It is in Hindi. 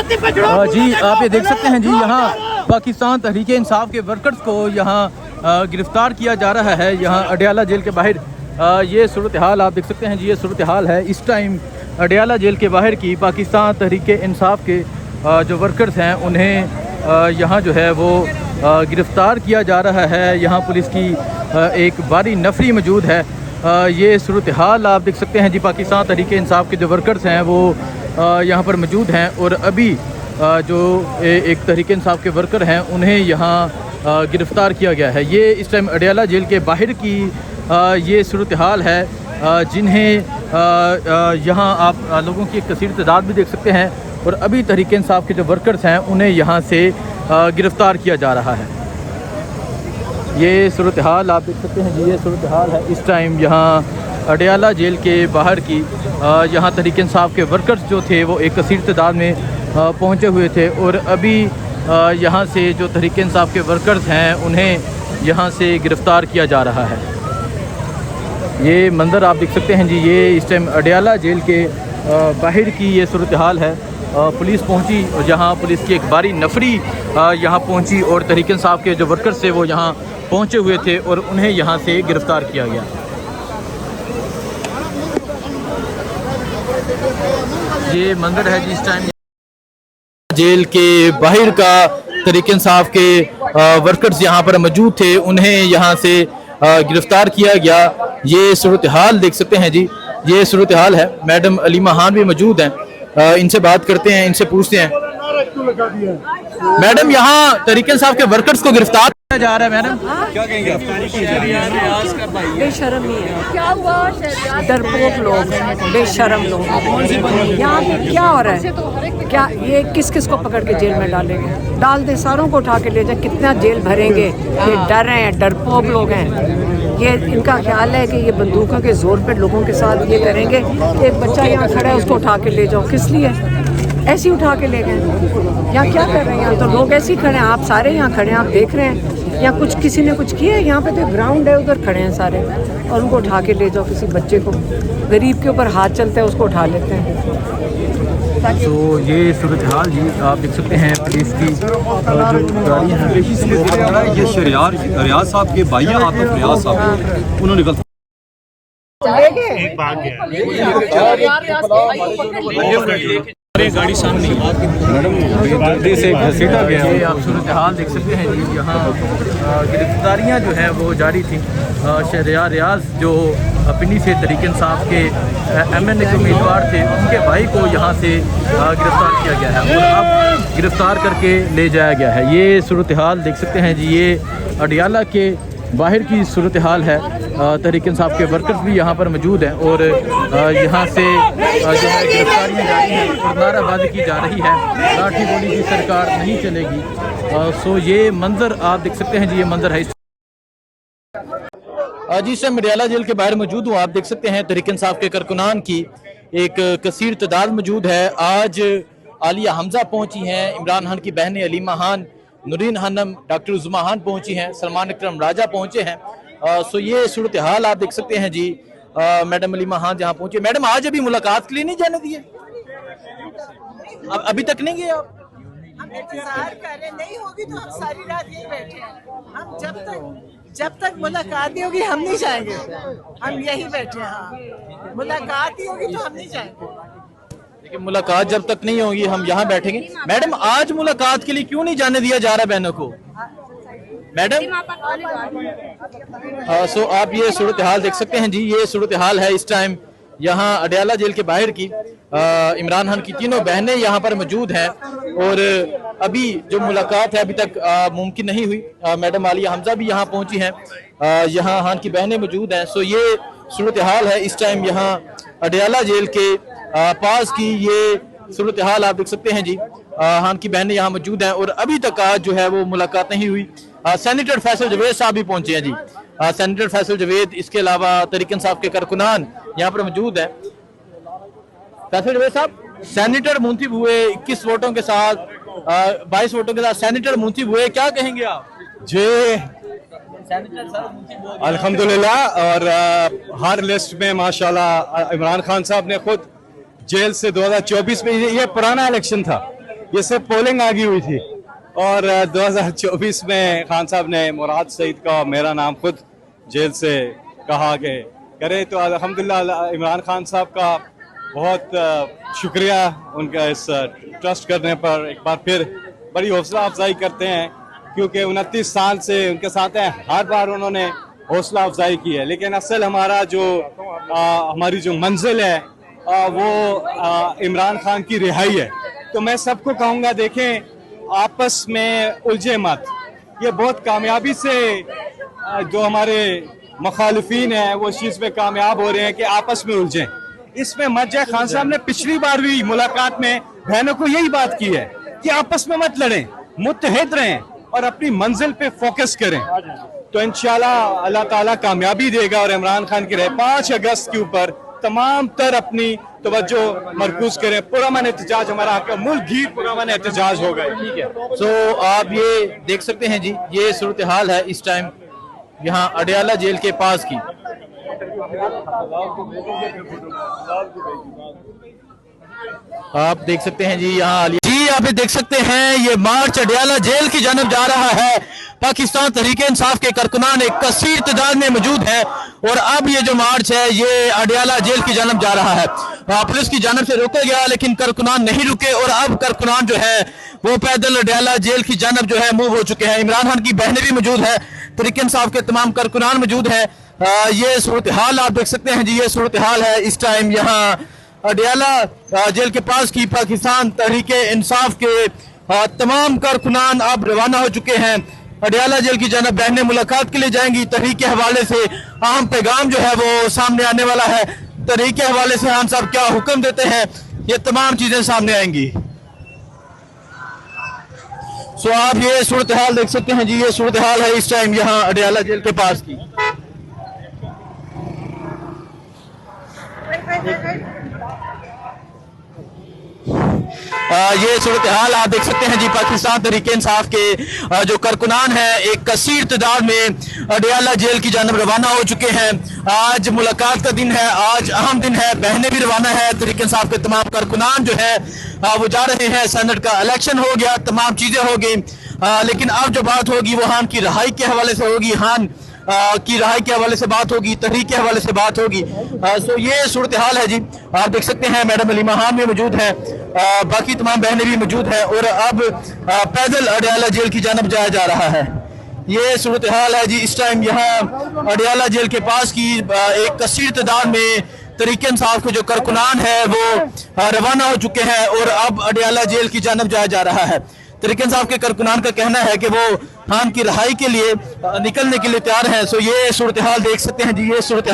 जी आप ये देख सकते हैं जी, यहाँ पाकिस्तान तहरीक इंसाफ के वर्कर्स को यहाँ गिरफ्तार किया जा रहा है। यहाँ अडयाला जेल के बाहर ये सूरत हाल आप देख सकते हैं जी, ये सूरत हाल है इस टाइम अडयाला जेल के बाहर की। पाकिस्तान तहरीक इंसाफ के जो वर्कर्स हैं उन्हें यहाँ जो है वो गिरफ़्तार किया जा रहा है। यहाँ पुलिस की एक भारी नफरी मौजूद है। ये सूरत हाल आप देख सकते हैं जी, पाकिस्तान तहरीक इंसाफ के जो वर्कर्स हैं वो यहाँ पर मौजूद हैं और अभी जो एक तहरीक इंसाफ के वर्कर हैं उन्हें यहाँ गिरफ़्तार किया गया है। ये इस टाइम अडयाला जेल के बाहर की ये सूरत हाल है, जिन्हें यहाँ आप लोगों की एक कसीर तादाद भी देख सकते हैं और अभी तहरीक इंसाफ के जो वर्कर्स हैं उन्हें यहाँ से गिरफ़्तार किया जा रहा है। ये सूरत हाल आप देख सकते हैं जी, ये सूरत हाल है इस टाइम यहाँ अडयाला जेल के बाहर की। यहाँ तहरीक इंसाफ के वर्कर्स जो थे वो एक कसीर तादाद में पहुँचे हुए थे और अभी यहाँ से जो तहरीक इंसाफ के वर्कर्स हैं उन्हें यहाँ से गिरफ़्तार किया जा रहा है। ये मंज़र आप देख सकते हैं जी, ये इस टाइम अडयाला जेल के बाहर की ये सूरत हाल है। पुलिस पहुंची और जहां पुलिस की एक भारी नफरी यहां पहुंची और तहरीक इंसाफ के जो वर्कर्स थे वो यहां पहुंचे हुए थे और उन्हें यहां से गिरफ़्तार किया गया। ये मंजर है जिस टाइम जेल के बाहर का तहरीक इंसाफ के वर्कर्स यहां पर मौजूद थे, उन्हें यहां से गिरफ़्तार किया गया। ये सूरत हाल देख सकते हैं जी, ये सूरत हाल है। मैडम अलीमा खान भी मौजूद हैं, इनसे बात करते हैं, इनसे पूछते हैं। मैडम, यहाँ तहरीक इंसाफ के वर्कर्स को गिरफ्तार किया जा रहा है, मैडम क्या कहेंगे? बेशरम ही है, क्या हुआ? डरपोक लोग, बेशरम लोग। यहाँ पे क्या हो रहा है? क्या ये किस किस को पकड़ के जेल में डालेंगे? डाल दे, सारों को उठा के ले जाए। कितना जेल भरेंगे? ये डर रहे हैं, डरपोक लोग हैं। ये इनका ख्याल है कि ये बंदूकों के जोर पे लोगों के साथ ये करेंगे। एक बच्चा यहाँ खड़ा है, उसको उठा के ले जाओ। किस लिए? ऐसे ही उठा के ले गए। यहाँ क्या कर रहे हैं? यहाँ तो लोग ऐसे ही खड़े हैं, आप सारे यहाँ खड़े हैं, आप देख रहे हैं। यहाँ कुछ किसी ने कुछ किया है? यहाँ पे तो ग्राउंड है, उधर खड़े हैं सारे और उनको उठा के ले जाओ। किसी बच्चे को, गरीब के ऊपर हाथ चलता है, उसको उठा लेते हैं। तो ये सूरत हाल जी आप देख सकते हैं, पुलिस की जो गाड़ी है। ये शरियार रियाज साहब के भाई आतिफ रियाज साहब, उन्होंने गलत गाड़ी सामने जल्दी से घसीटा गया। ये आप सूरत हाल देख सकते हैं जी, यहाँ गिरफ्तारियाँ जो हैं वो जारी थी। शहरियार रियाज जो अपनी से तहरीक इंसाफ के MNA के उम्मीदवार थे, उनके भाई को यहाँ से गिरफ़्तार किया गया है और अब गिरफ़्तार करके ले जाया गया है। ये सूरत हाल देख सकते हैं जी, ये अडयाला के बाहर की सूरत हाल है। तहरीक इंसाफ के वर्कर्स भी यहाँ पर मौजूद हैं और यहाँ से जो है गिरफ्तारियाँ जारी हैं और नाराबाजी की जा रही है, लाठी गोली की सरकार नहीं चलेगी। सो ये मंज़र आप देख सकते हैं जी, ये मंज़र है जी से अडयाला जेल के बाहर मौजूद हूँ। आप देख सकते हैं तहरीक इंसाफ के कारकुनान की एक कसीर तादाद मौजूद है। आज आलिया हमजा पहुँची हैं, इमरान खान की बहनें अलीमा खान, नूरीन खानम, डॉक्टर उज़मा खान पहुँची हैं, सलमान अकरम राजा पहुँचे हैं। सो ये सूरत हाल आप देख सकते हैं जी। मैडम अलीमा खान जहाँ पहुँचे। मैडम, आज अभी मुलाकात के लिए नहीं जाने दिए? अभी तक नहीं गए आप? हम इंतजार कर रहे, नहीं होगी तो हम सारी रात यहीं बैठे हैं। हम जब तक मुलाकात नहीं होगी हम नहीं जाएंगे, हम यहीं बैठे हैं। हाँ, मुलाकात ही होगी तो हम नहीं जाएंगे। लेकिन मुलाकात जब तक नहीं होगी हम यहाँ बैठेंगे। मैडम, आज मुलाकात के लिए क्यों नहीं जाने दिया जा रहा बहनों को? मैडम, सो आप ये सूरत हाल देख सकते हैं जी, ये सूरत हाल है इस टाइम यहाँ अडयाला जेल के बाहर की। इमरान खान की तीनों बहनें यहाँ पर मौजूद हैं और अभी जो मुलाकात है अभी तक मुमकिन नहीं हुई। मैडम आलिया हमजा भी यहाँ पहुँची हैं, यहाँ खान की बहनें मौजूद हैं। सो ये सूरत हाल है इस टाइम यहाँ अडयाला जेल के पास की ये सूरत हाल आप देख सकते हैं जी। खान की बहनें यहाँ मौजूद हैं और अभी तक आज जो है वो मुलाकात नहीं हुई। सेनेटर फैसल जवेद साहब भी पहुंचे हैं जी। सेनेटर फैसल जवेद, इसके अलावा तहरीक इंसाफ के कारकुनान यहाँ पर मौजूद हैं। फैसल जवेद साहब, सेनेटर मुंतखब हुए 21 वोटों के साथ, 22 वोटों के साथ सेनेटर मुंतखब हुए, क्या कहेंगे आप? जी अल्हम्दुलिल्लाह। और हर लिस्ट में माशाल्लाह इमरान खान साहब ने खुद जेल से 2024 में, ये पुराना इलेक्शन था, ये सिर्फ पोलिंग आगी हुई थी और 2024 में खान साहब ने मुराद सईद का मेरा नाम खुद जेल से कहा कि करे, तो अल्हम्दुलिल्लाह इमरान खान साहब का बहुत शुक्रिया उनका इस ट्रस्ट करने पर। एक बार फिर बड़ी हौसला अफजाई करते हैं क्योंकि 29 साल से उनके साथ हैं, हर बार उन्होंने हौसला अफजाई की है, लेकिन असल हमारा जो हमारी जो मंजिल है वो इमरान खान की रिहाई है। तो मैं सबको कहूँगा, देखें आपस में उलझे मत। ये बहुत कामयाबी से जो हमारे मुखालिफिन हैं वो इस चीज़ में कामयाब हो रहे हैं कि आपस में उलझें, इसमें मत जाए। खान साहब ने पिछली बार भी मुलाकात में बहनों को यही बात की है कि आपस में मत लड़ें, मुत्तहिद रहें और अपनी मंजिल पे फोकस करें। तो इंशाल्लाह अल्लाह ताला कामयाबी देगा और इमरान खान की रहे 5 अगस्त के ऊपर तमाम तर अपनी तवज्जो मरकूज करें। पुरअमन एहतजाज हमारा हक है, मुल्क घी पुरअमन एहतजाज हो गए। ठीक है, सो आप ये देख सकते हैं जी, ये सूरत हाल है इस टाइम यहाँ अडयाला जेल के पास की। आप देख सकते हैं जी यहाँ जी, आप ये देख सकते हैं ये मार्च अडयाला जेल की जानब जा रहा है। पाकिस्तान तहरीक इंसाफ के कारकुनान एक कसीर तादाद में मौजूद है और अब ये जो मार्च है ये अडयाला जेल की जानब जा रहा है। पुलिस की जानब से रोका गया लेकिन कारकुनान नहीं रुके और अब कारकुनान जो है वो पैदल अडयाला जेल की जानब जो है मूव हो चुके हैं। इमरान खान की बहनें भी मौजूद है, तहरीक इंसाफ के तमाम कारकुनान मौजूद है। ये सूरत हाल आप देख सकते हैं जी, ये सूरत हाल है इस टाइम यहाँ अडयाला जेल के पास की। पाकिस्तान तहरीक इंसाफ के तमाम कारकुनान अब रवाना हो चुके हैं अडयाला जेल की जानब। बहनें मुलाकात के लिए जाएंगी। तहरीक के हवाले से अहम पैगाम जो है वो सामने आने वाला है। तहरीक के हवाले से खान साहब क्या हुक्म देते हैं, ये तमाम चीजें सामने आएंगी। सो आप ये सूरत हाल देख सकते हैं जी, ये सूरत हाल है इस टाइम यहाँ अडयाला जेल के पास की। ये सूरत हाल आप देख सकते हैं जी, पाकिस्तान तहरीक इंसाफ के जो कारकुनान हैं एक कसीर तादाद में अडयाला जेल की जानब रवाना हो चुके हैं। आज मुलाकात का दिन है, आज अहम दिन है, बहनें भी रवाना है। तहरीक इंसाफ के तमाम कारकुनान जो है वो जा रहे हैं। सेनेट का इलेक्शन हो गया, तमाम चीजें हो गई, लेकिन अब जो बात होगी वो खान की रहाई के हवाले से होगी। खान की रहाई के हवाले से बात होगी, तहरीक के हवाले से बात होगी। सो ये सूरत हाल है जी, आप देख सकते हैं मैडम अलीमा खान भी मौजूद है, बाकी तमाम बहनें भी मौजूद हैं और अब पैदल अडयाला जेल की जानब जाया जा रहा है। ये सूरत हाल है जी इस टाइम यहाँ अडयाला जेल के पास की। एक कसीर तादाद में तहरीक इंसाफ के जो कारकुनान है वो रवाना हो चुके हैं और अब अडयाला जेल की जानब जाया जा रहा है। तहरीक इंसाफ के कारकुनान का कहना है कि वो खान की रहाई के लिए निकलने के लिए तैयार हैं। सो ये सूरत हाल देख सकते हैं जी, ये सूरत